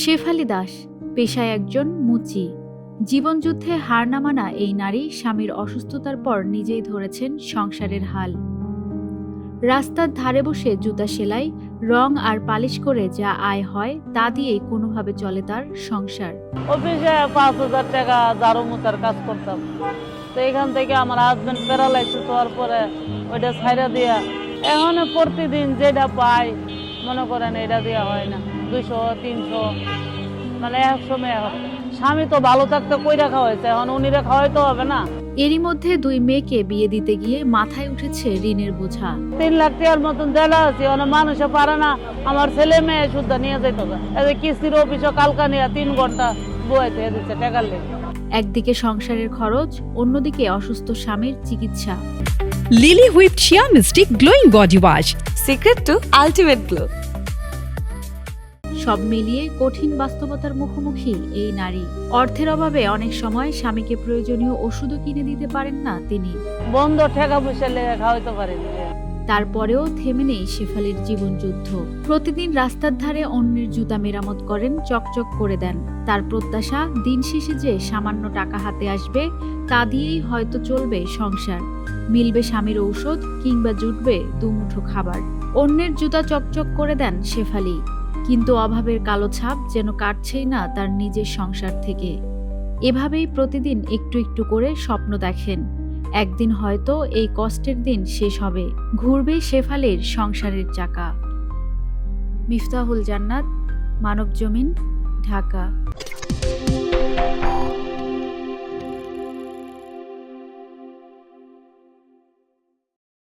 শেফালী দাস পেশায় একজন মুচি। জীবনযুদ্ধে হার না মানা এই নারী স্বামীর অসুস্থতার পর নিজেই ধরেছেন সংসারের হাল। রাস্তার ধারে বসে জুতা সেলাই, রং আর পালিশ করে যা আয় হয় তা দিয়েই কোনোভাবে চলে তার সংসার। অফিসে 5,000 টাকা ঝাড়ু মোছার কাজ করতাম। তো এখান থেকে আমার হাজবেন্ড প্যারালাইসিস হওয়ার পরে ওইটা ছাইরা দিয়া এখন প্রতিদিন যেটা পাই মনে করেন এটা দেওয়া হয় না, 200-300 মানে 100 মেয়ে। স্বামী তো ভালো থাকতে কইরা খাওয়াইছে, এখন উনিরা খাওয়াইতে হবে না। এরই মধ্যে 2 মেয়েকে বিয়ে দিতে গিয়ে মাথায় উঠেছে ঋণের বোঝা। 3 লাখ টাকার মতন দেলা আছে, অনেক মানুষে পারে না। আমার ছেলে মেয়ে শুদ্ধ নিয়ে যেতে হবে। এই কিস্তির অফিসে কালকা নিয়ে 3 ঘন্টা বইতে দিচ্ছে টাকার লেগে। একদিকে সংসারের খরচ, অন্যদিকে অসুস্থ স্বামীর চিকিৎসা। Lily whipped shea mystic glowing body wash, secret to ultimate glow. সব মিলিয়ে কঠিন বাস্তবতার মুখোমুখি এই নারী। অর্থের অভাবে অনেক সময় স্বামীকে প্রয়োজনীয় ওষুধও কিনে দিতে পারেন না তিনি। বন্ধ টাকা পয়সা লেগে খাওয়াইতে পারেন। তারপরেও থেমে নেই শেফালীর জীবনযুদ্ধ। প্রতিদিন রাস্তার ধারে অন্যের জুতা মেরামত করেন, চকচক করে দেন। তার প্রত্যাশা দিন শেষে যে সামান্য টাকা হাতে আসবে তা দিয়েই হয়তো চলবে সংসার, মিলবে স্বামীর ঔষধ কিংবা জুটবে দুমুঠো খাবার। অন্যের জুতা চকচক করে দেন শেফালী, কিন্তু অভাবের কালো ছাপ যেন কাটছেই না তার নিজের সংসার থেকে। এভাবেই প্রতিদিন একটু একটু করে স্বপ্ন দেখেন, একদিন হয়তো এই কষ্টের দিন শেষ হবে, ঘুরবে শেফালীর সংসারের চাকা। মিফতাহুল জান্নাত, মানবজমিন, ঢাকা।